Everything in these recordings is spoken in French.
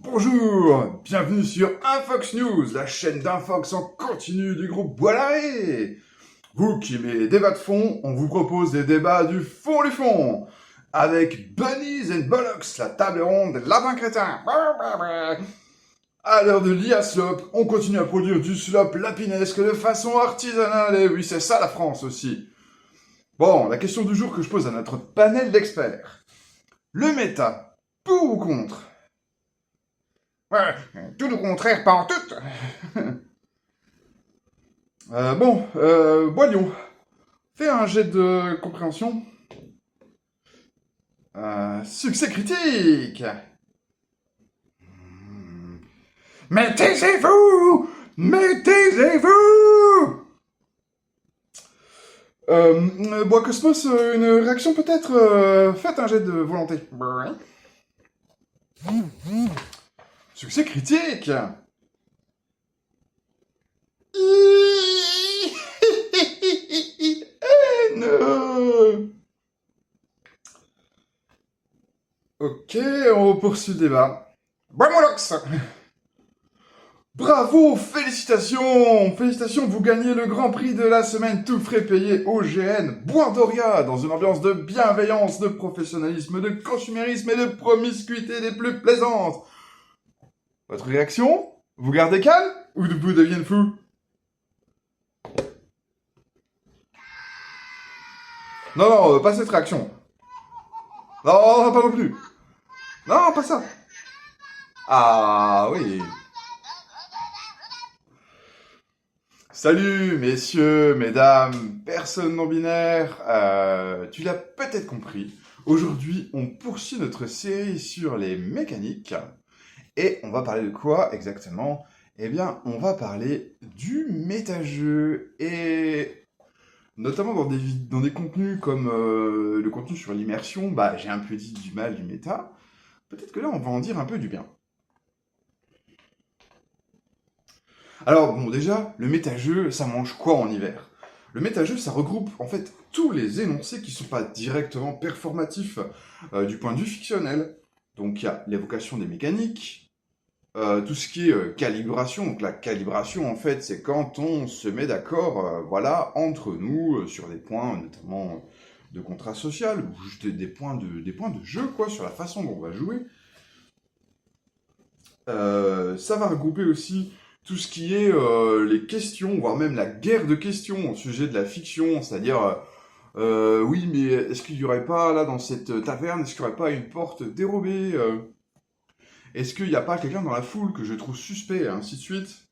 Bonjour, bienvenue sur Infox News, la chaîne d'Infox en continu du groupe Bois-Larré. Vous qui aimez les débats de fond, on vous propose des débats du fond. Avec Bunnies and Bollocks, la table ronde des lapins crétins. À l'heure de l'IA Slop, on continue à produire du slop lapinesque de façon artisanale. Et oui, c'est ça la France aussi. Bon, la question du jour que je pose à notre panel d'experts. Le méta, pour ou contre? Ouais, tout le contraire, pas en tout. Boilion, fais un jet de compréhension. Succès critique. Mais taisez-vous! Mais taisez-vous! Bois Cosmos, une réaction peut-être? Faites un jet de volonté. Succès critique. Haine. Ok, on poursuit le débat. Bramolox. Bravo, félicitations! Félicitations, vous gagnez le grand prix de la semaine tout frais payé OGN Bois-Doria, dans une ambiance de bienveillance, de professionnalisme, de consumérisme et de promiscuité des plus plaisantes. Votre réaction? Vous gardez calme? Ou vous deviennent fou? Non, pas cette réaction. Non, pas non plus. Non, pas ça. Ah oui. Salut, messieurs, mesdames, personnes non binaires. Tu l'as peut-être compris. Aujourd'hui, on poursuit notre série sur les mécaniques. Et on va parler de quoi exactement? Eh bien, on va parler du méta-jeu. Et notamment dans des contenus comme le contenu sur l'immersion, j'ai un peu dit du mal du méta. Peut-être que là, on va en dire un peu du bien. Alors, bon, déjà, le méta-jeu, ça mange quoi en hiver? Le méta-jeu, ça regroupe en fait tous les énoncés qui ne sont pas directement performatifs du point de vue fictionnel. Donc, il y a l'évocation des mécaniques, tout ce qui est calibration. Donc, la calibration, en fait, c'est quand on se met d'accord, voilà, entre nous, sur des points, notamment de contrat social, ou juste des points de jeu, quoi, sur la façon dont on va jouer. Ça va regrouper aussi tout ce qui est les questions, voire même la guerre de questions au sujet de la fiction, c'est-à-dire, oui, mais est-ce qu'il n'y aurait pas, là, dans cette taverne, est-ce qu'il n'y aurait pas une porte dérobée est-ce qu'il n'y a pas quelqu'un dans la foule que je trouve suspect, et ainsi de suite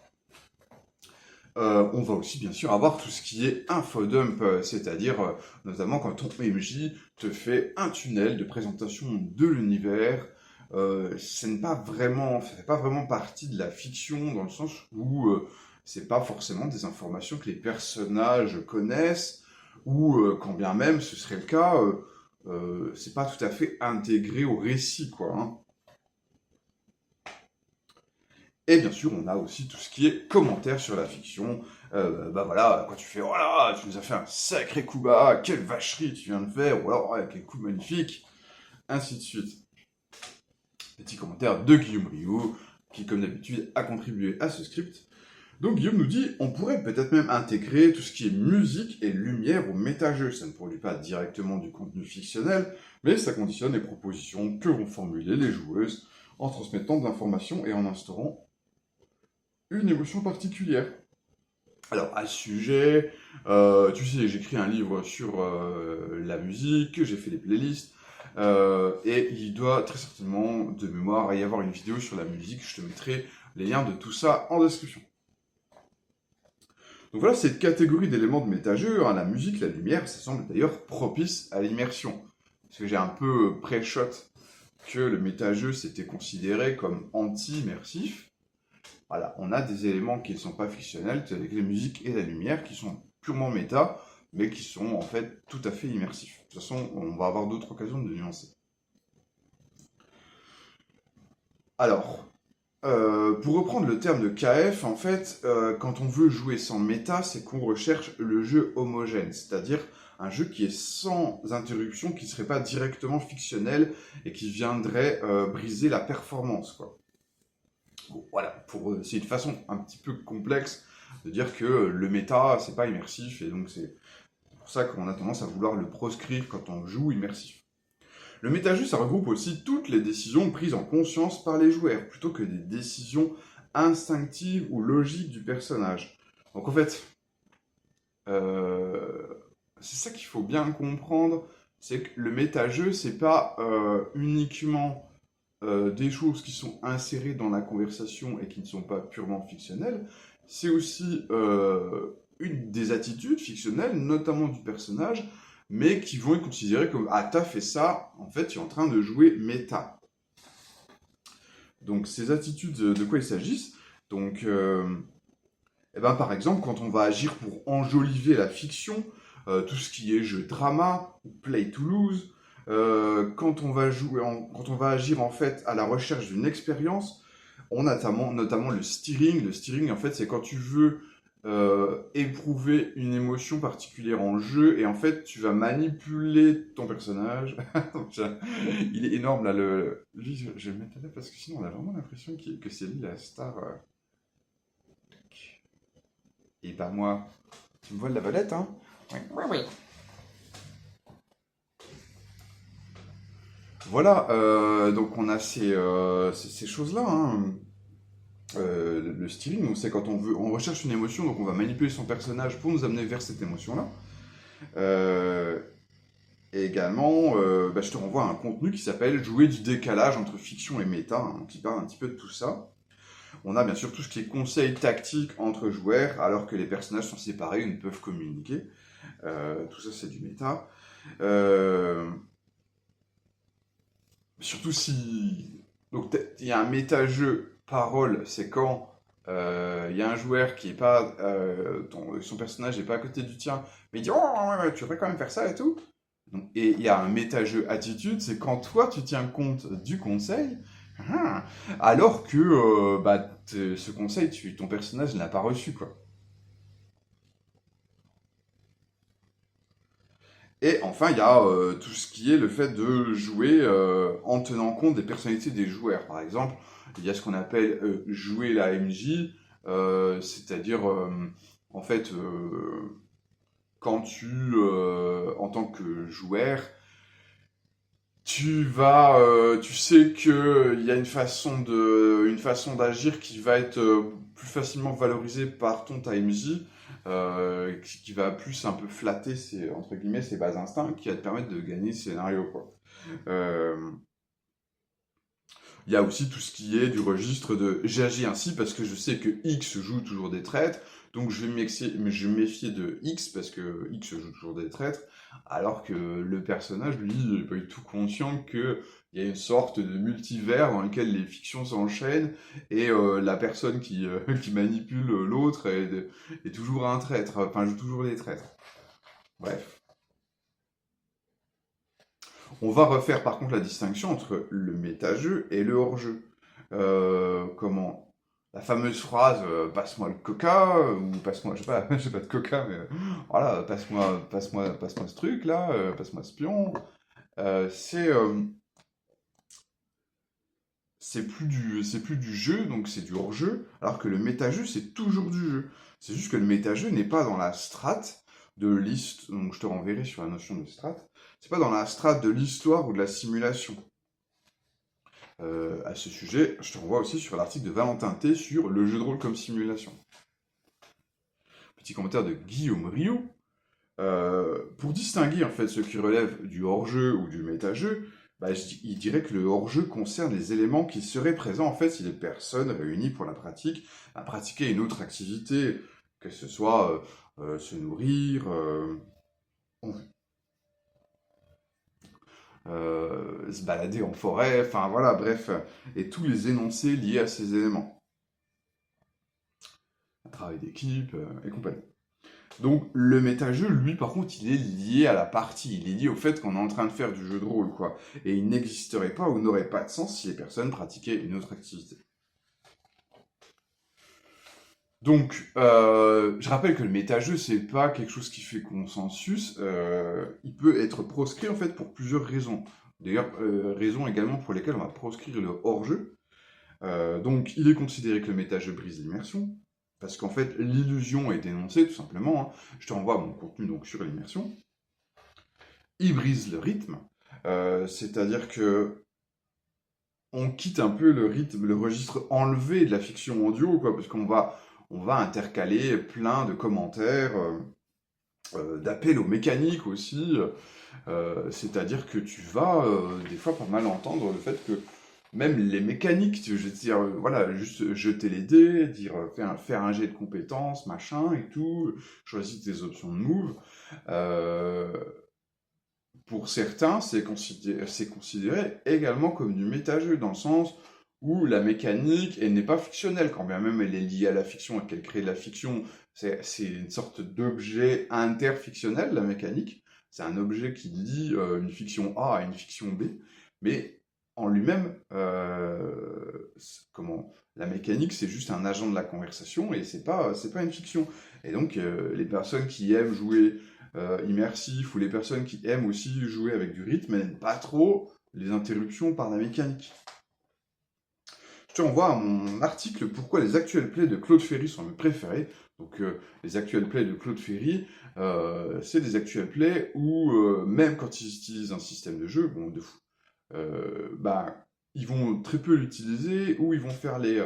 on va aussi, bien sûr, avoir tout ce qui est infodump, c'est-à-dire, notamment quand ton MJ te fait un tunnel de présentation de l'univers, ça fait pas vraiment partie de la fiction dans le sens où c'est pas forcément des informations que les personnages connaissent ou quand bien même ce serait le cas, c'est pas tout à fait intégré au récit, quoi. Hein. Et bien sûr, on a aussi tout ce qui est commentaires sur la fiction. Voilà, quand tu fais « Oh là, tu nous as fait un sacré coup bas, quelle vacherie tu viens de faire !» ou alors « Quel coup magnifique !» ainsi de suite. Petit commentaire de Guillaume Rio, qui comme d'habitude a contribué à ce script. Donc Guillaume nous dit, on pourrait peut-être même intégrer tout ce qui est musique et lumière au méta-jeu. Ça ne produit pas directement du contenu fictionnel, mais ça conditionne les propositions que vont formuler les joueuses en transmettant de l'information et en instaurant une émotion particulière. Alors, à ce sujet, tu sais, j'écris un livre sur la musique, j'ai fait des playlists, et il doit très certainement, de mémoire, y avoir une vidéo sur la musique. Je te mettrai les liens de tout ça en description. Donc voilà, cette catégorie d'éléments de méta-jeu, hein, la musique, la lumière, ça semble d'ailleurs propice à l'immersion. Parce que j'ai un peu pré-shot que le méta-jeu s'était considéré comme anti-immersif. Voilà, on a des éléments qui ne sont pas fictionnels, avec les musiques et la lumière, qui sont purement méta, mais qui sont en fait tout à fait immersifs. De toute façon, on va avoir d'autres occasions de nuancer. Alors, pour reprendre le terme de KF, en fait, quand on veut jouer sans méta, c'est qu'on recherche le jeu homogène, c'est-à-dire un jeu qui est sans interruption, qui ne serait pas directement fictionnel et qui viendrait briser la performance, quoi. Bon, voilà, c'est une façon un petit peu complexe de dire que le méta, c'est pas immersif, et donc c'est pour ça qu'on a tendance à vouloir le proscrire quand on joue immersif. Le métajeu, ça regroupe aussi toutes les décisions prises en conscience par les joueurs, plutôt que des décisions instinctives ou logiques du personnage. Donc en fait, euh, c'est ça qu'il faut bien comprendre, c'est que le métajeu, c'est pas uniquement des choses qui sont insérées dans la conversation et qui ne sont pas purement fictionnelles, c'est aussi une des attitudes fictionnelles, notamment du personnage, mais qui vont être considérées comme «Ah, t'as fait ça, en fait, tu es en train de jouer méta». Donc, ces attitudes, de quoi il s'agisse? Donc, eh ben, par exemple, quand on va agir pour enjoliver la fiction, tout ce qui est jeu drama, ou play to lose, quand on va quand on va agir en fait à la recherche d'une expérience, on a notamment le steering. Le steering, en fait, c'est quand tu veux éprouver une émotion particulière en jeu et en fait, tu vas manipuler ton personnage. Il est énorme là. Lui, je vais le mettre là parce que sinon, on a vraiment l'impression que c'est lui la star. Et bah, moi, tu me vois de la valette, hein? Oui, oui, oui. Voilà, donc on a ces choses-là, hein. Le stealing, donc c'est quand on recherche une émotion, donc on va manipuler son personnage pour nous amener vers cette émotion-là. Euh, et également, bah, je te renvoie à un contenu qui s'appelle Jouer du décalage entre fiction et méta, hein, qui parle un petit peu de tout ça. On a bien sûr tout ce qui est conseils tactiques entre joueurs, alors que les personnages sont séparés et ne peuvent communiquer. Tout ça, c'est du méta. Euh, Surtout si... Donc, il y a un méta-jeu parole, c'est quand il y a un joueur qui est pas... son personnage n'est pas à côté du tien, mais il dit «Oh, ouais, ouais, tu devrais quand même faire ça et tout». Donc, et il y a un méta-jeu attitude, c'est quand toi, tu tiens compte du conseil, ah, alors que bah, ce conseil, ton personnage n'a pas reçu, quoi. Et enfin, il y a tout ce qui est le fait de jouer en tenant compte des personnalités des joueurs. Par exemple, il y a ce qu'on appelle jouer la MJ, c'est-à-dire, en fait, quand en tant que joueur, tu sais que il y a une façon d'agir qui va être plus facilement valorisée par ton TMJ, qui va plus un peu flatter entre guillemets ses bas instincts, qui va te permettre de gagner le scénario, quoi. Euh, Il y a aussi tout ce qui est du registre de j'agis ainsi parce que je sais que X joue toujours des traîtres, donc je vais me méfier de X parce que X joue toujours des traîtres, alors que le personnage, lui, n'est pas du tout conscient qu'il y a une sorte de multivers dans lequel les fictions s'enchaînent et la personne qui manipule l'autre est toujours un traître, enfin joue toujours les traîtres. Bref. On va refaire par contre la distinction entre le méta-jeu et le hors-jeu. Comment La fameuse phrase passe-moi le coca ou passe-moi, je sais pas, je sais pas de coca, mais voilà, passe-moi ce truc là, passe-moi ce pion. Euh, c'est euh, c'est plus du jeu, donc c'est du hors-jeu, alors que le méta-jeu c'est toujours du jeu. C'est juste que le méta-jeu n'est pas dans la strate de liste, donc je te renverrai sur la notion de strate. C'est pas dans la strate de l'histoire ou de la simulation. À ce sujet, je te renvoie aussi sur l'article de Valentin T sur le jeu de rôle comme simulation. Petit commentaire de Guillaume Rio. Pour distinguer en fait ce qui relève du hors-jeu ou du méta-jeu, bah, il dirait que le hors-jeu concerne les éléments qui seraient présents en fait si les personnes réunies pour la pratique à pratiquer une autre activité, que ce soit se nourrir, se balader en forêt, enfin voilà, bref, et tous les énoncés liés à ces éléments. Un travail d'équipe et compagnie. Donc le méta-jeu, lui, par contre, il est lié à la partie, il est lié au fait qu'on est en train de faire du jeu de rôle, quoi. Et il n'existerait pas ou n'aurait pas de sens si les personnes pratiquaient une autre activité. Donc, je rappelle que le méta-jeu, c'est pas quelque chose qui fait consensus. Il peut être proscrit en fait pour plusieurs raisons. D'ailleurs, raisons également pour lesquelles on va proscrire le hors-jeu. Donc, il est considéré que le méta-jeu brise l'immersion, parce qu'en fait, l'illusion est dénoncée, tout simplement. Hein. Je te renvoie à mon contenu donc, sur l'immersion. Il brise le rythme, c'est-à-dire que on quitte un peu le rythme, le registre enlevé de la fiction audio, quoi, parce on va intercaler plein de commentaires, d'appels aux mécaniques aussi, c'est-à-dire que tu vas des fois pas mal entendre le fait que même les mécaniques, je veux dire, voilà, juste jeter les dés, dire faire un jet de compétences, machin et tout, choisis tes options de move. Pour certains, c'est considéré également comme du méta-jeu, dans le sens où la mécanique, elle n'est pas fictionnelle, quand bien même elle est liée à la fiction et qu'elle crée de la fiction. C'est une sorte d'objet interfictionnel, la mécanique. C'est un objet qui lie une fiction A à une fiction B, mais en lui-même, la mécanique, c'est juste un agent de la conversation et c'est pas une fiction. Et donc, les personnes qui aiment jouer immersif, ou les personnes qui aiment aussi jouer avec du rythme n'aiment pas trop les interruptions par la mécanique. Je te renvoie à mon article Pourquoi les actuels plays de Claude Ferry sont mes préférés. Donc les actuels plays de Claude Ferry, c'est des actuels plays où même quand ils utilisent un système de jeu, bon, ils vont très peu l'utiliser, ou ils vont faire les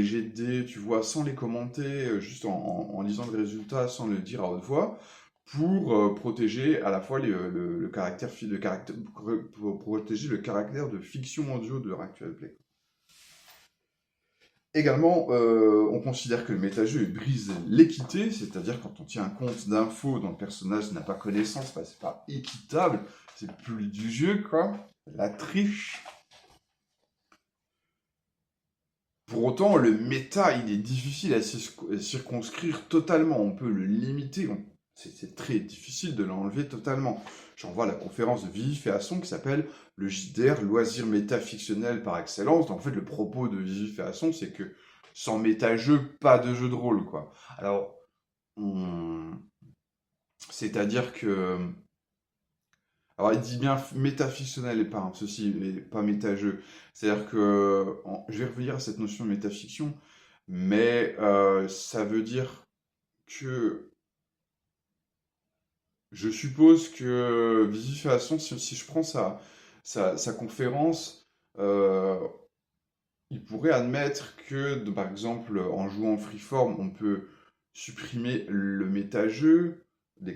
jets de dés, tu vois, sans les commenter, juste en lisant le résultat, sans le dire à haute voix, pour protéger à la fois le caractère, pour protéger le caractère de fiction audio de leur actual play. Également, on considère que le méta-jeu brise l'équité, c'est-à-dire quand on tient compte d'infos dont le personnage n'a pas connaissance, c'est pas équitable, c'est plus du jeu, quoi. La triche. Pour autant, le méta, il est difficile à circonscrire totalement. On peut le limiter, c'est très difficile de l'enlever totalement. J'envoie la conférence de Vivif et Asson qui s'appelle le JDR, loisir métafictionnel par excellence. Donc, en fait, le propos de Vivif et Asson, c'est que sans méta-jeu, pas de jeu de rôle, quoi. Alors, c'est-à-dire que... Alors, il dit bien métafictionnel et pas ceci, mais pas méta-jeu. C'est-à-dire que... je vais revenir à cette notion de métafiction, mais ça veut dire que... Je suppose que Vivif et Asson, si je prends sa conférence, il pourrait admettre que, par exemple, en jouant freeform, on peut supprimer le méta-jeu,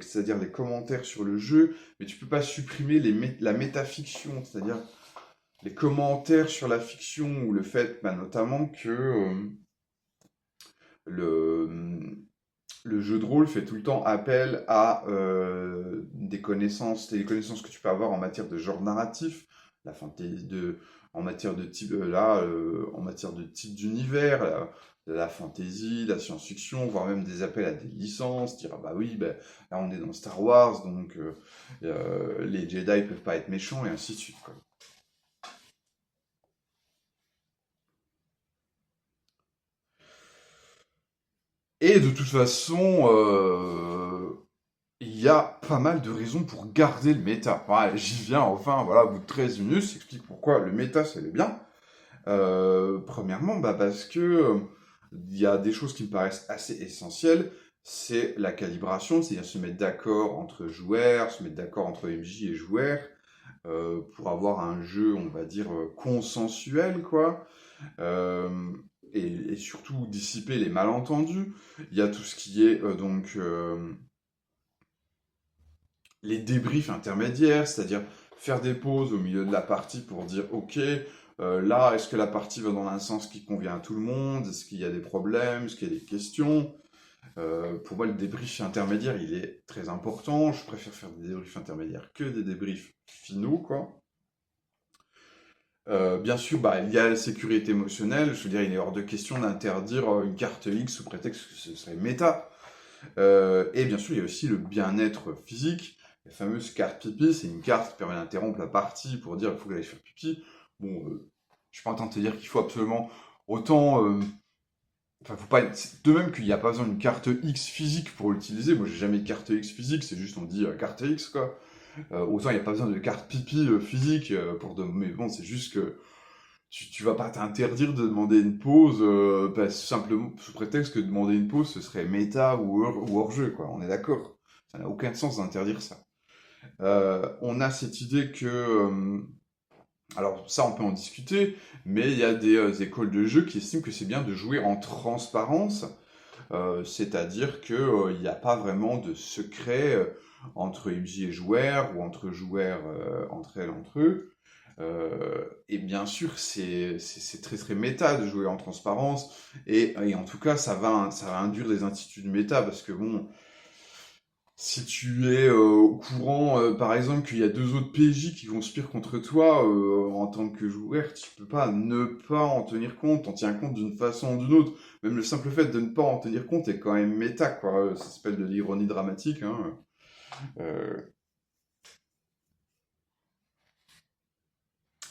c'est-à-dire les commentaires sur le jeu, mais tu peux pas supprimer la métafiction, c'est-à-dire les commentaires sur la fiction, ou le fait, notamment, que le jeu de rôle fait tout le temps appel à des connaissances que tu peux avoir en matière de genre narratif, la fantaisie en matière de type en matière de type d'univers, la fantasy, la science-fiction, voire même des appels à des licences, dire ah bah oui, là on est dans Star Wars, donc les Jedi peuvent pas être méchants, et ainsi de suite, quoi. Et de toute façon, il y a pas mal de raisons pour garder le méta. Ouais, j'y viens enfin, voilà, au bout de 13 minutes, j'explique pourquoi le méta, c'est bien. Premièrement, parce que il y a des choses qui me paraissent assez essentielles, c'est la calibration, c'est-à-dire se mettre d'accord entre joueurs, se mettre d'accord entre MJ et joueurs, pour avoir un jeu, on va dire, consensuel, quoi. Et surtout dissiper les malentendus. Il y a tout ce qui est les débriefs intermédiaires, c'est-à-dire faire des pauses au milieu de la partie pour dire ok, là, est-ce que la partie va dans un sens qui convient à tout le monde? Est-ce qu'il y a des problèmes? Est-ce qu'il y a des questions? Pour moi, le débrief intermédiaire, il est très important. Je préfère faire des débriefs intermédiaires que des débriefs finaux, quoi. Bien sûr, il y a la sécurité émotionnelle. Je veux dire, il est hors de question d'interdire une carte X sous prétexte que ce serait méta. Et bien sûr, il y a aussi le bien-être physique. La fameuse carte pipi, c'est une carte qui permet d'interrompre la partie pour dire il faut que j'aille faire pipi. Bon, je suis pas en train de te dire qu'il faut absolument autant... Enfin, faut pas... De même qu'il n'y a pas besoin d'une carte X physique pour l'utiliser. Moi, j'ai jamais de carte X physique, c'est juste on dit carte X, quoi. Autant il n'y a pas besoin de carte pipi physique mais bon, c'est juste que tu vas pas t'interdire de demander une pause simplement sous prétexte que demander une pause ce serait méta ou hors-jeu, quoi. On est d'accord. Ça n'a aucun sens d'interdire ça. On a cette idée que alors ça, on peut en discuter, mais il y a des écoles de jeu qui estiment que c'est bien de jouer en transparence, c'est-à-dire que il n'y a pas vraiment de secret entre MJ et joueurs ou entre joueurs entre elles entre eux. Et bien sûr, c'est très très méta de jouer en transparence, et en tout cas, ça va induire des attitudes méta parce que bon, si tu es au courant, par exemple, qu'il y a deux autres PJ qui conspirent contre toi, en tant que joueur, tu peux pas ne pas en tenir compte. T'en tiens compte d'une façon ou d'une autre. Même le simple fait de ne pas en tenir compte est quand même méta, quoi. Ça s'appelle de l'ironie dramatique, hein. Euh,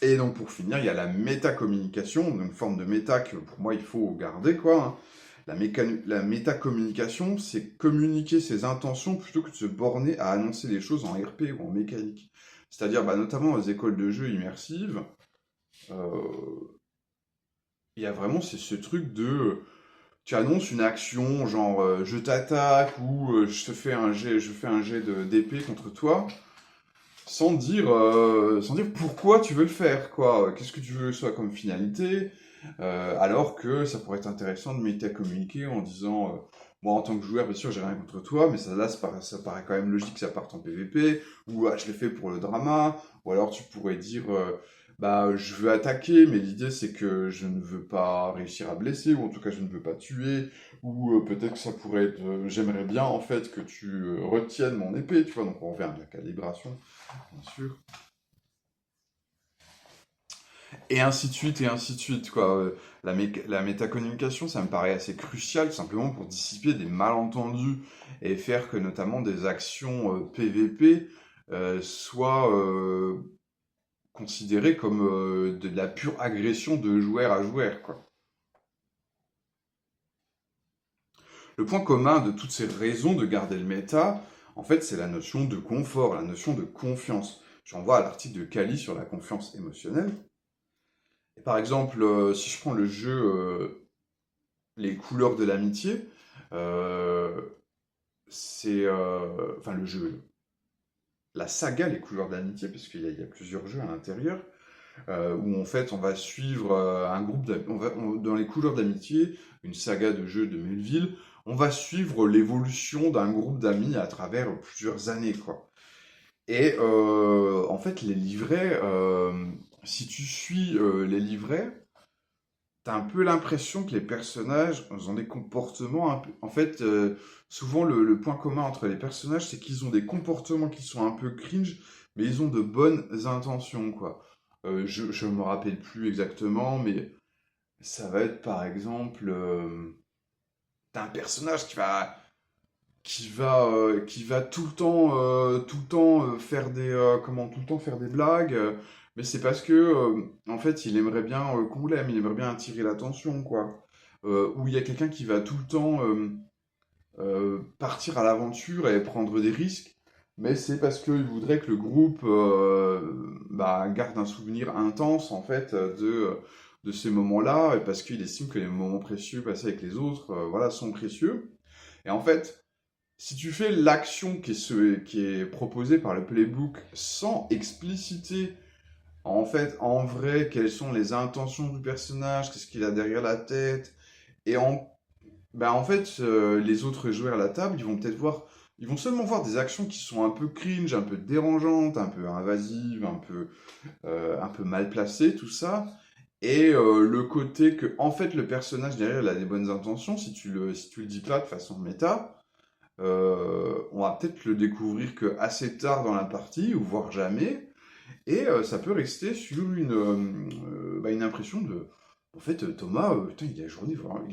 Et donc pour finir, il y a la métacommunication, donc une forme de méta que pour moi il faut garder, quoi, hein. La métacommunication, c'est communiquer ses intentions plutôt que de se borner à annoncer les choses en RP ou en mécanique. C'est-à-dire, bah, notamment dans les écoles de jeux immersives, euh, il y a vraiment ce truc de... Tu annonces une action, genre je t'attaque ou je fais un jet d'épée contre toi, sans dire pourquoi tu veux le faire, quoi. Qu'est-ce que tu veux soit comme finalité, alors que ça pourrait être intéressant de métacommuniquer en disant, moi en tant que joueur, bien sûr, j'ai rien contre toi, mais ça paraît quand même logique que ça parte en PVP, ou ah, je l'ai fait pour le drama, ou alors tu pourrais dire, bah je veux attaquer, mais l'idée c'est que je ne veux pas réussir à blesser, ou en tout cas je ne veux pas tuer, ou peut-être que ça pourrait être, j'aimerais bien en fait que tu retiennes mon épée, tu vois, donc on revient à la calibration bien sûr. Et ainsi de suite, quoi. La métacommunication, ça me paraît assez crucial, tout simplement pour dissiper des malentendus et faire que notamment des actions PVP soient considérées comme de la pure agression de joueur à joueur, quoi. Le point commun de toutes ces raisons de garder le méta, en fait, c'est la notion de confort, la notion de confiance. Je renvoie à l'article de Kali sur la confiance émotionnelle. Et par exemple, si je prends le jeu Les couleurs de l'amitié, euh, enfin le jeu, la saga Les couleurs de l'amitié, parce qu'il y a plusieurs jeux à l'intérieur, où en fait on va suivre un groupe dans Les couleurs d'amitié, une saga de jeux de Melville, on va suivre l'évolution d'un groupe d'amis à travers plusieurs années, quoi. Et en fait, les livrets, si tu suis les livrets, t'as un peu l'impression que les personnages ont des comportements un peu... En fait, souvent le point commun entre les personnages, c'est qu'ils ont des comportements qui sont un peu cringe, mais ils ont de bonnes intentions, quoi. Je me rappelle plus exactement, mais ça va être par exemple... t'as un personnage qui va tout le temps faire tout le temps faire des blagues, mais c'est parce que, en fait, il aimerait bien qu'on l'aime, il aimerait bien attirer l'attention, quoi. Ou il y a quelqu'un qui va tout le temps partir à l'aventure et prendre des risques, mais c'est parce qu'il voudrait que le groupe bah, garde un souvenir intense, en fait, de ces moments-là, et parce qu'il estime que les moments précieux passés avec les autres, voilà, sont précieux. Et en fait, si tu fais l'action qui est proposée par le playbook sans expliciter en fait, en vrai, quelles sont les intentions du personnage, qu'est-ce qu'il a derrière la tête, et en fait, les autres joueurs à la table, ils vont seulement voir des actions qui sont un peu cringe, un peu dérangeantes, un peu invasives, un peu mal placées, tout ça. Et le côté que, en fait, le personnage derrière, il a des bonnes intentions, si tu le dis pas de façon méta, on va peut-être le découvrir que assez tard dans la partie, ou voire jamais, et ça peut rester sur une impression de... En fait, Thomas, putain, il a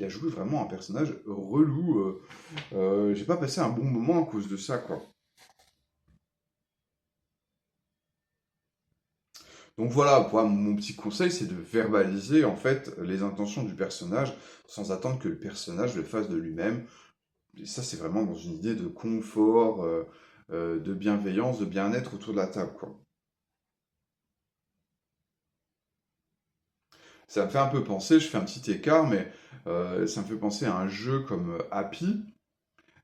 joué vraiment un personnage relou. J'ai pas passé un bon moment à cause de ça, quoi. Donc voilà, mon petit conseil, c'est de verbaliser en fait les intentions du personnage sans attendre que le personnage le fasse de lui-même. Et ça, c'est vraiment dans une idée de confort, de bienveillance, de bien-être autour de la table, quoi. Ça me fait un peu penser, je fais un petit écart, mais ça me fait penser à un jeu comme Happy,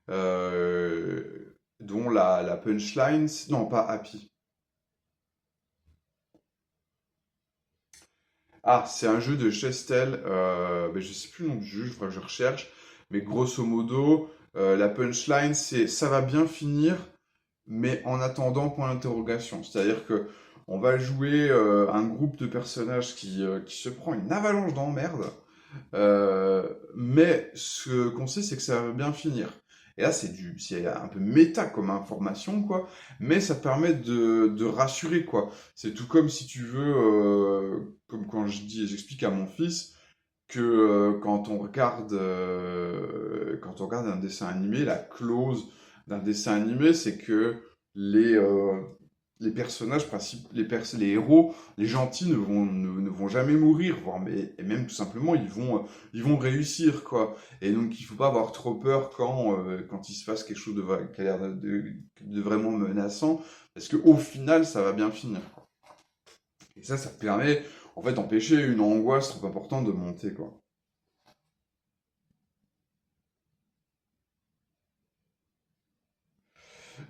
dont la punchline, non pas Happy. Ah, c'est un jeu de Chestel, mais je sais plus le nom du jeu, il faudra que je recherche, mais grosso modo, la punchline c'est ça va bien finir, mais en attendant, point d'interrogation. C'est-à-dire que on va jouer un groupe de personnages qui se prend une avalanche d'emmerdes, mais ce qu'on sait, c'est que ça va bien finir. Et là, c'est un peu méta comme information, quoi, mais ça permet de rassurer, quoi. C'est tout comme si tu veux, comme quand j'explique à mon fils que quand on regarde un dessin animé, la clause d'un dessin animé, c'est que les, euh, les personnages principaux, les héros, les gentils ne vont jamais mourir, voire et même tout simplement ils vont réussir quoi. Et donc il faut pas avoir trop peur quand il se passe quelque chose qui a l'air de vraiment menaçant, parce que au final ça va bien finir, quoi. Et ça permet en fait d'empêcher une angoisse trop importante de monter quoi.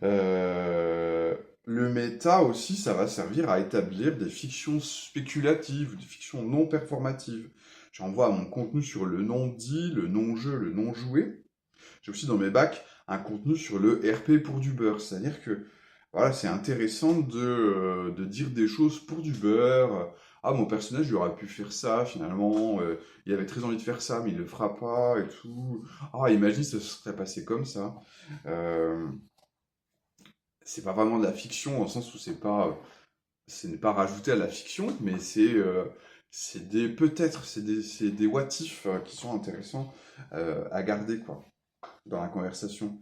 Euh, le méta aussi, ça va servir à établir des fictions spéculatives, des fictions non performatives. J'envoie mon contenu sur le non-dit, le non-jeu, le non-joué. J'ai aussi dans mes bacs un contenu sur le RP pour du beurre. C'est-à-dire que voilà, c'est intéressant de dire des choses pour du beurre. Ah, mon personnage, il aurait pu faire ça, finalement. Il avait très envie de faire ça, mais il le fera pas et tout. Ah, imagine, ça se serait passé comme ça. Euh, c'est pas vraiment de la fiction, au sens où ce n'est pas rajouté à la fiction, mais c'est des, peut-être, c'est des what if qui sont intéressants à garder, quoi, dans la conversation.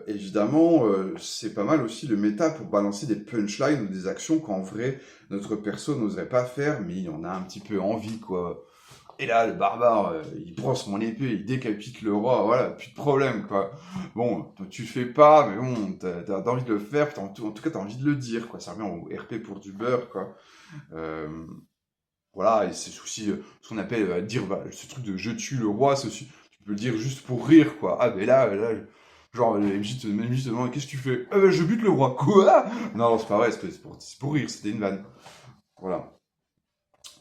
Évidemment, c'est pas mal aussi le méta pour balancer des punchlines ou des actions qu'en vrai, notre perso n'oserait pas faire, mais il en a un petit peu envie, quoi. Et là, le barbare, il prend son épée, il décapite le roi, voilà, plus de problème, quoi. Bon, toi, tu le fais pas, mais bon, t'as envie de le faire, en tout cas, t'as envie de le dire, quoi. Ça revient au RP pour du beurre, quoi. Euh, voilà, et c'est aussi ce qu'on appelle dire, bah, ce truc de je tue le roi, c'est aussi, tu peux le dire juste pour rire, quoi. Ah, mais là, genre, le MJ te demande, qu'est-ce que tu fais? Ah, ben, je bute le roi, quoi? Non, c'est pas vrai, c'est pour rire, c'était une vanne. Voilà.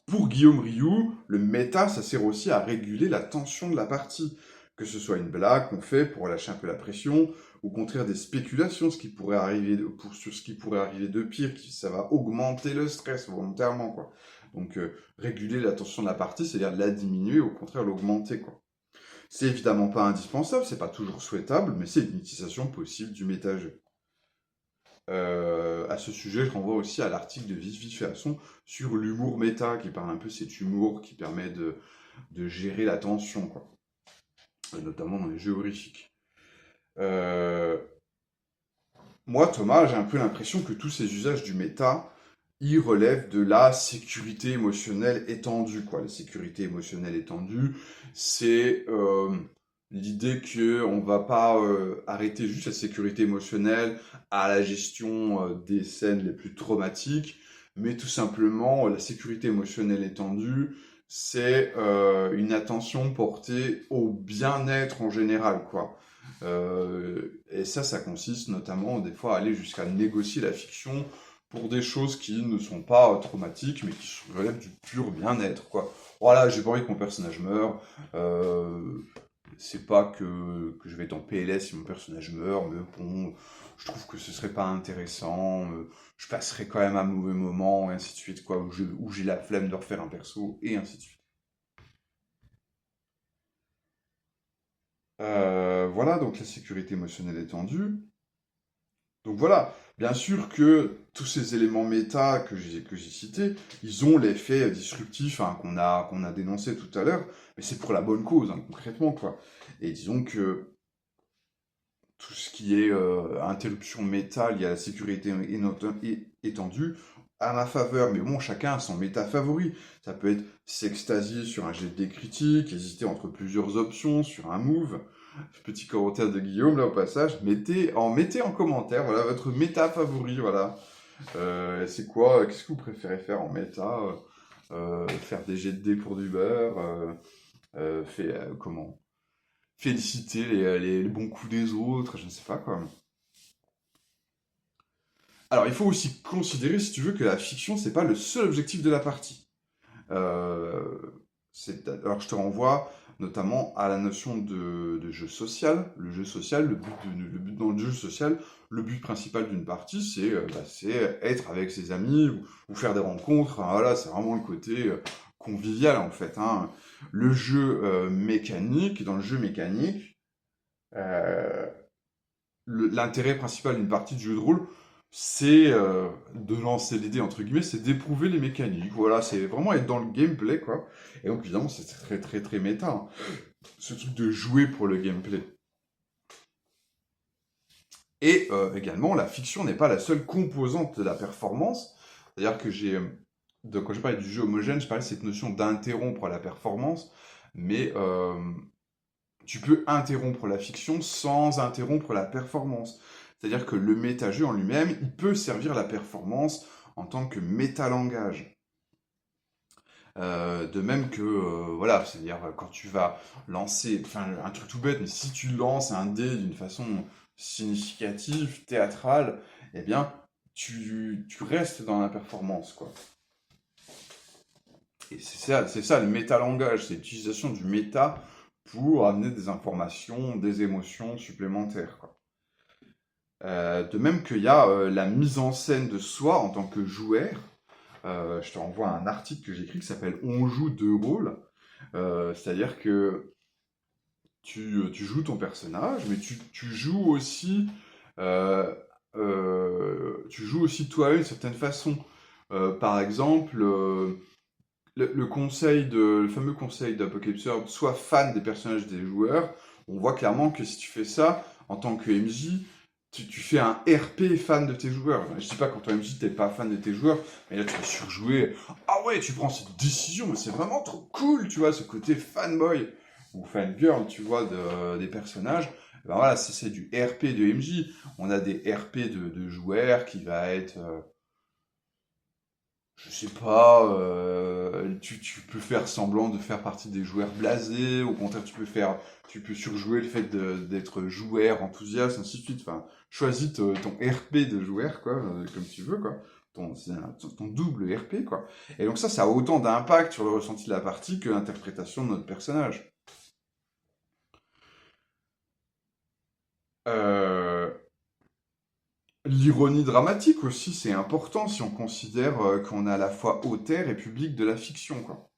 Pour Guillaume Rioux, le méta, ça sert aussi à réguler la tension de la partie. Que ce soit une blague qu'on fait pour lâcher un peu la pression, ou au contraire des spéculations, sur ce qui pourrait arriver de pire, ça va augmenter le stress volontairement, quoi. Donc, réguler la tension de la partie, c'est-à-dire la diminuer, au contraire l'augmenter, quoi. C'est évidemment pas indispensable, c'est pas toujours souhaitable, mais c'est une utilisation possible du métageux. À ce sujet, je renvoie aussi à l'article de Vif Vif et Asson sur l'humour méta, qui parle un peu de cet humour qui permet de gérer la tension, quoi. Notamment dans les jeux horrifiques. Euh, Moi, Thomas, j'ai un peu l'impression que tous ces usages du méta, ils relèvent de la sécurité émotionnelle étendue, quoi. La sécurité émotionnelle étendue, c'est l'idée que on va pas arrêter juste la sécurité émotionnelle à la gestion des scènes les plus traumatiques, mais tout simplement la sécurité émotionnelle étendue, c'est une attention portée au bien-être en général, quoi. Et ça consiste notamment des fois à aller jusqu'à négocier la fiction pour des choses qui ne sont pas traumatiques, mais qui relèvent du pur bien-être, quoi. Voilà, j'ai pas envie que mon personnage meure. C'est pas que je vais être en PLS si mon personnage meurt, mais bon, je trouve que ce serait pas intéressant. Je passerai quand même un mauvais moment, et ainsi de suite, quoi, où j'ai la flemme de refaire un perso, et ainsi de suite. Voilà, donc la sécurité émotionnelle étendue. Donc voilà, bien sûr que tous ces éléments méta que j'ai cités, ils ont l'effet disruptif hein, qu'on a dénoncé tout à l'heure, mais c'est pour la bonne cause, hein, concrètement, quoi. Et disons que tout ce qui est interruption méta liée à la sécurité étendue, à ma faveur, mais bon, chacun a son méta favori. Ça peut être s'extasier sur un jet de critique, hésiter entre plusieurs options sur un move. Petit commentaire de Guillaume, là, au passage. Mettez en commentaire, voilà, votre méta favori, voilà. C'est quoi, qu'est-ce que vous préférez faire en méta? faire des jets de dés pour du beurre, comment féliciter les bons coups des autres, je ne sais pas quoi. Alors, il faut aussi considérer, si tu veux, que la fiction, c'est pas le seul objectif de la partie. Euh, alors, je te renvoie notamment à la notion de jeu social. Le jeu social, le but dans le jeu social, le but principal d'une partie, c'est être avec ses amis ou faire des rencontres. Enfin, voilà, c'est vraiment le côté convivial en fait, hein. Le jeu mécanique, dans le jeu mécanique, euh, l'intérêt principal d'une partie de jeu de rôle, c'est de lancer les dés, entre guillemets, c'est d'éprouver les mécaniques. Voilà, c'est vraiment être dans le gameplay, quoi. Et donc, évidemment, c'est très, très, très méta, hein, ce truc de jouer pour le gameplay. Et également, la fiction n'est pas la seule composante de la performance. C'est-à-dire que quand j'ai parlé du jeu homogène, je parlais de cette notion d'interrompre la performance, mais tu peux interrompre la fiction sans interrompre la performance. C'est-à-dire que le méta-jeu en lui-même, il peut servir la performance en tant que métalangage. De même que, voilà, c'est-à-dire quand tu vas lancer, enfin un truc tout bête, mais si tu lances un dé d'une façon significative, théâtrale, eh bien, tu restes dans la performance, quoi. Et c'est ça le métalangage, c'est l'utilisation du méta pour amener des informations, des émotions supplémentaires, quoi. De même qu'il y a la mise en scène de soi en tant que joueur. Je te renvoie à un article que j'ai écrit qui s'appelle On joue deux rôles. C'est-à-dire que tu joues ton personnage, mais euh, tu joues aussi toi d'une certaine façon. Par exemple, le fameux conseil d'Apocalypse World, sois fan des personnages des joueurs. On voit clairement que si tu fais ça, en tant que MJ, tu fais un RP fan de tes joueurs. Enfin, je dis pas qu'en tant que MJ, t'es pas fan de tes joueurs, mais là, tu vas surjouer. Ah ouais, tu prends cette décision, mais c'est vraiment trop cool, tu vois, ce côté fanboy ou fangirl, tu vois, des personnages. Ben voilà, c'est du RP de MJ. On a des RP de joueurs qui va être... je sais pas, tu peux faire semblant de faire partie des joueurs blasés, au contraire, tu peux surjouer le fait d'être joueur enthousiaste, ainsi de suite. Enfin, choisis ton RP de joueur, quoi, comme tu veux, quoi. Ton double RP, quoi. Et donc ça a autant d'impact sur le ressenti de la partie que l'interprétation de notre personnage. Euh, L'ironie dramatique aussi, c'est important si on considère qu'on est à la fois auteur et public de la fiction, quoi.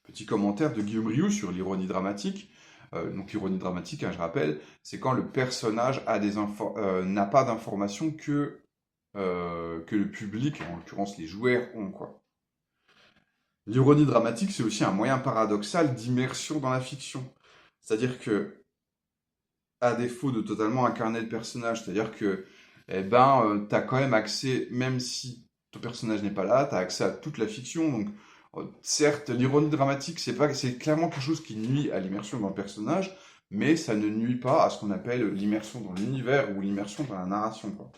Petit commentaire de Guillaume Rioux sur l'ironie dramatique. Donc l'ironie dramatique, hein, je rappelle, c'est quand le personnage n'a pas d'informations que le public, en l'occurrence les joueurs, ont, quoi. L'ironie dramatique, c'est aussi un moyen paradoxal d'immersion dans la fiction. C'est-à-dire que, à défaut de totalement incarner le personnage, c'est-à-dire que t'as quand même accès, même si ton personnage n'est pas là, t'as accès à toute la fiction. Donc, certes, l'ironie dramatique, c'est clairement quelque chose qui nuit à l'immersion dans le personnage, mais ça ne nuit pas à ce qu'on appelle l'immersion dans l'univers ou l'immersion dans la narration, quoi.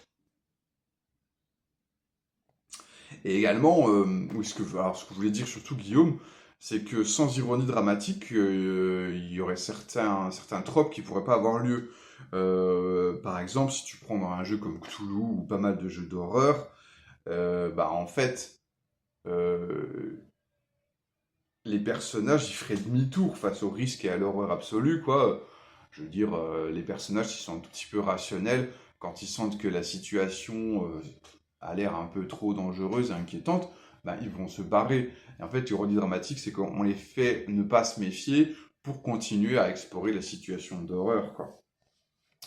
Et également, oui, ce que je voulais dire surtout, Guillaume, c'est que sans ironie dramatique, il y aurait certains tropes qui pourraient pas avoir lieu. Par exemple, si tu prends dans un jeu comme Cthulhu ou pas mal de jeux d'horreur, en fait, euh, les personnages, ils feraient demi-tour face au risque et à l'horreur absolue, quoi. Je veux dire, les personnages, ils sont un tout petit peu rationnels quand ils sentent que la situation a l'air un peu trop dangereuse et inquiétante, ils vont se barrer. Et en fait, l'ironie dramatique, c'est qu'on les fait ne pas se méfier pour continuer à explorer la situation d'horreur, quoi.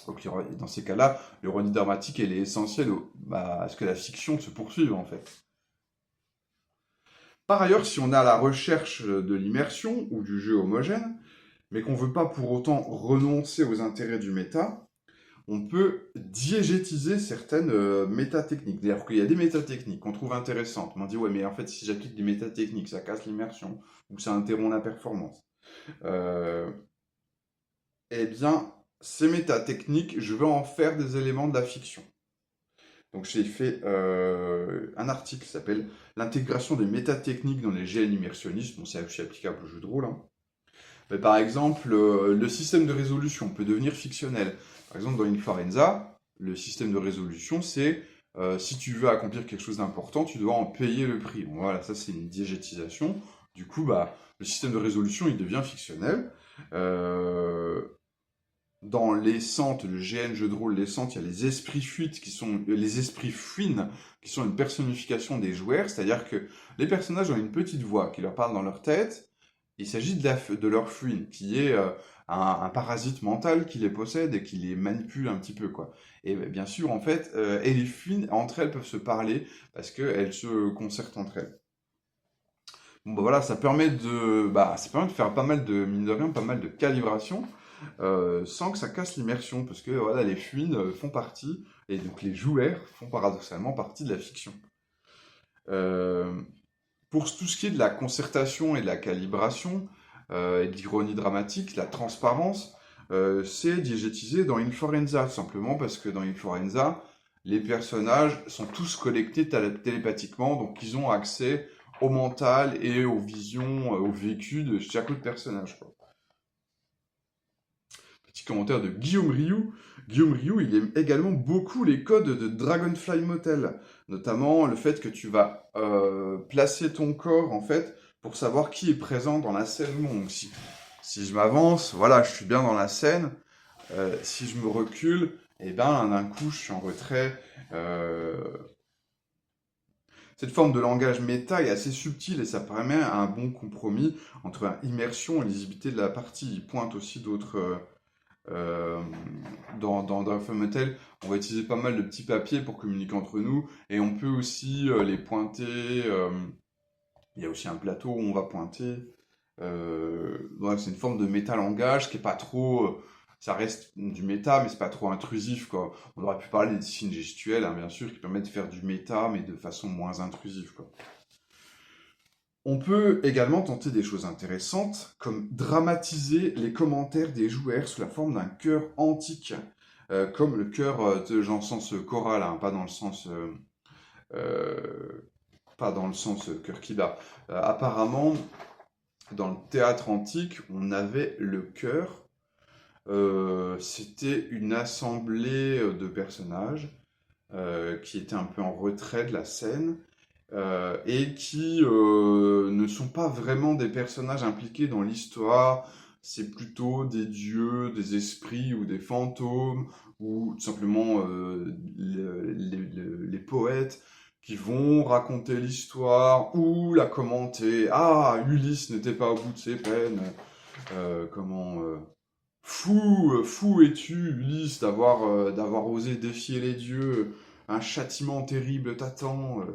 Donc, dans ces cas-là, l'ironie dramatique, elle est essentielle à ce que la fiction se poursuive, en fait. Par ailleurs, si on est à la recherche de l'immersion ou du jeu homogène, mais qu'on ne veut pas pour autant renoncer aux intérêts du méta, on peut diégétiser certaines métatechniques. C'est-à-dire qu'il y a des métatechniques qu'on trouve intéressantes. On dit, ouais, mais en fait, si j'applique des métatechniques, ça casse l'immersion, ou ça interrompt la performance. Euh, eh bien, ces métatechniques, je veux en faire des éléments de la fiction. Donc j'ai fait un article qui s'appelle «L'intégration des métatechniques dans les GN immersionnistes». Bon, c'est aussi applicable au jeu de rôle, hein. Mais par exemple, le système de résolution peut devenir fictionnel. Par exemple, dans Inforenza, le système de résolution, c'est si tu veux accomplir quelque chose d'important, tu dois en payer le prix. Bon, voilà, ça c'est une diégétisation. Du coup, bah, le système de résolution, il devient fictionnel. Euh, Dans les centres, le GN jeu de rôle, les centres, il y a les esprits fuites qui sont les esprits fuines qui sont une personnification des joueurs, c'est-à-dire que les personnages ont une petite voix qui leur parle dans leur tête. Il s'agit de leur fuine, qui est un parasite mental qui les possède et qui les manipule un petit peu, quoi. Et ben, bien sûr, en fait, et les fuines entre elles peuvent se parler parce qu'elles se concertent entre elles. Bon, bah voilà, ça permet de faire pas mal de, mine de rien, pas mal de calibration, sans que ça casse l'immersion, parce que voilà, les fuites font partie, et donc les joueurs font paradoxalement partie de la fiction. Euh, pour tout ce qui est de la concertation et de la calibration, et de l'ironie dramatique, la transparence, c'est diégétisé dans Inforenza, simplement parce que dans Inforenza, les personnages sont tous connectés télépathiquement, donc ils ont accès au mental et aux visions, au vécu de chaque autre personnage, quoi. Petit commentaire de Guillaume Rioux. Guillaume Rioux, il aime également beaucoup les codes de Dragonfly Motel, notamment le fait que tu vas placer ton corps, en fait, pour savoir qui est présent dans la scène ou non. Donc, si je m'avance, voilà, je suis bien dans la scène. Si je me recule, et ben d'un coup, je suis en retrait. Euh, Cette forme de langage méta est assez subtile et ça permet un bon compromis entre immersion et lisibilité de la partie. Il pointe aussi d'autres. Euh, dans Dragon Motel, on va utiliser pas mal de petits papiers pour communiquer entre nous et on peut aussi les pointer. Il y a aussi un plateau où on va pointer. Bref, c'est une forme de métalangage qui est pas trop. Ça reste du méta, mais c'est pas trop intrusif, quoi. On aurait pu parler des signes gestuels, hein, bien sûr, qui permettent de faire du méta, mais de façon moins intrusive, quoi. On peut également tenter des choses intéressantes, comme dramatiser les commentaires des joueurs sous la forme d'un chœur antique, comme le chœur dans le sens choral, hein, euh, pas dans le sens chœur qui bat. Apparemment, dans le théâtre antique, on avait le chœur. C'était une assemblée de personnages qui étaient un peu en retrait de la scène et qui ne sont pas vraiment des personnages impliqués dans l'histoire. C'est plutôt des dieux, des esprits ou des fantômes ou tout simplement les poètes qui vont raconter l'histoire ou la commenter. Ah, Ulysse n'était pas au bout de ses peines. Comment fou es-tu, Ulysse, d'avoir osé défier les dieux. Un châtiment terrible t'attend.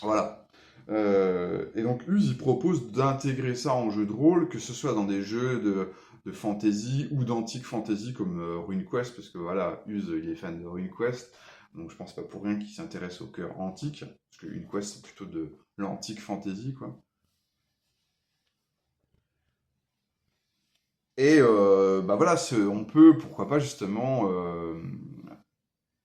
Voilà. Et donc Use, il propose d'intégrer ça en jeu de rôle, que ce soit dans des jeux de fantasy ou d'antique fantasy comme RuneQuest, parce que voilà, Use, il est fan de RuneQuest, donc je pense pas pour rien qu'il s'intéresse au cœur antique, parce que RuneQuest, c'est plutôt de l'antique fantasy, quoi. Et bah voilà, on peut, pourquoi pas justement,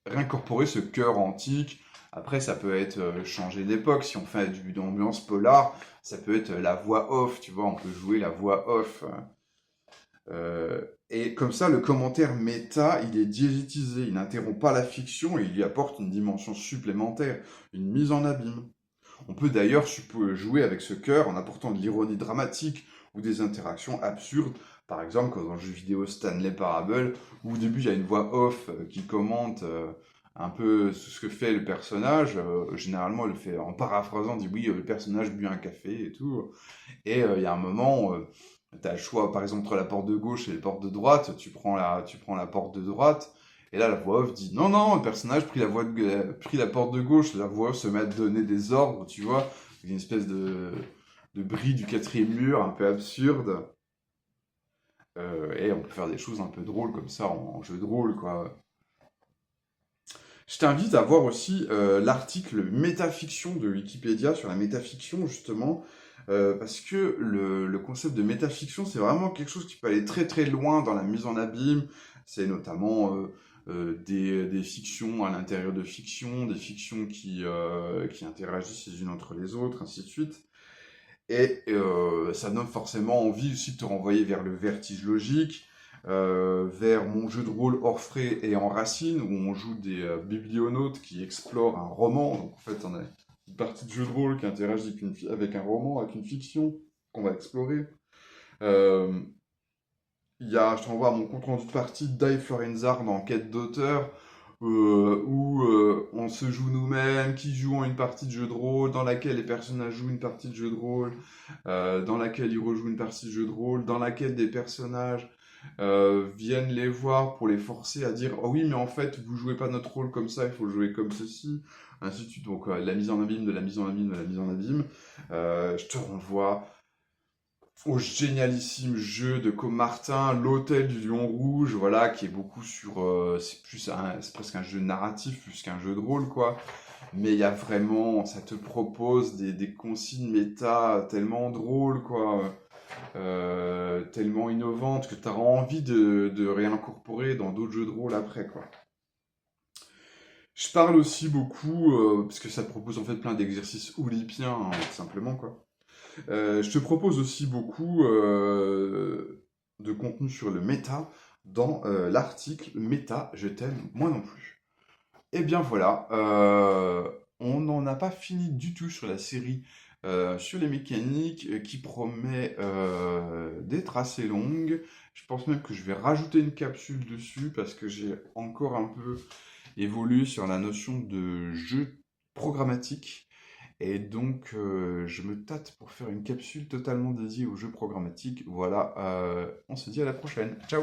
réincorporer ce cœur antique. Après, ça peut être changer d'époque. Si on fait une ambiance polar, ça peut être la voix off, tu vois, on peut jouer la voix off. Et comme ça, le commentaire méta, il est diégétisé, il n'interrompt pas la fiction et il y apporte une dimension supplémentaire, une mise en abîme. On peut d'ailleurs jouer avec ce cœur en apportant de l'ironie dramatique ou des interactions absurdes. Par exemple, comme dans le jeu vidéo Stanley Parable, où au début il y a une voix off qui commente un peu ce que fait le personnage. Généralement, elle le fait en paraphrasant, dit oui, le personnage but un café et tout. Et il y a un moment, tu as le choix, par exemple, entre la porte de gauche et la porte de droite. Tu prends la porte de droite. Et là, la voix off dit non, non, le personnage prit la porte de gauche. La voix off se met à donner des ordres, tu vois. Une espèce de bris du quatrième mur, un peu absurde. Et on peut faire des choses un peu drôles comme ça en jeu de rôle, quoi. Je t'invite à voir aussi l'article métafiction de Wikipédia sur la métafiction, justement, parce que le concept de métafiction, c'est vraiment quelque chose qui peut aller très très loin dans la mise en abîme. C'est notamment des fictions à l'intérieur de fictions, des fictions qui interagissent les unes entre les autres, ainsi de suite. Et ça donne forcément envie aussi de te renvoyer vers le vertige logique, vers mon jeu de rôle Orfrey et en Racine, où on joue des biblionautes qui explorent un roman. Donc en fait, on a une partie de jeu de rôle qui interagit avec un roman, avec une fiction qu'on va explorer. Euh, je te renvoie à mon compte rendu de partie d'I. Florenzard dans Quête d'auteur, où on se joue nous-mêmes, qui jouons une partie de jeu de rôle, dans laquelle les personnages jouent une partie de jeu de rôle, dans laquelle ils rejouent une partie de jeu de rôle, dans laquelle des personnages viennent les voir pour les forcer à dire «Oh oui, mais en fait, vous jouez pas notre rôle comme ça, il faut le jouer comme ceci», ainsi de suite. Donc la mise en abîme, de la mise en abîme, de la mise en abîme. Je te renvoie au génialissime jeu de Comartin, l'Hôtel du Lion Rouge, voilà, qui est beaucoup sur, c'est presque un jeu narratif plus qu'un jeu de rôle, quoi. Mais il y a vraiment, ça te propose des consignes méta tellement drôles, quoi, tellement innovantes que tu auras envie de réincorporer dans d'autres jeux de rôle après, quoi. Je parle aussi beaucoup, parce que ça te propose en fait plein d'exercices oulipiens, hein, tout simplement, quoi. Je te propose aussi beaucoup de contenu sur le méta dans l'article Méta, je t'aime, moi non plus. Et bien voilà, on n'en a pas fini du tout sur la série sur les mécaniques qui promet d'être assez longue. Je pense même que je vais rajouter une capsule dessus parce que j'ai encore un peu évolué sur la notion de jeu programmatique. Et donc, je me tâte pour faire une capsule totalement dédiée aux jeux programmatiques. Voilà, on se dit à la prochaine. Ciao!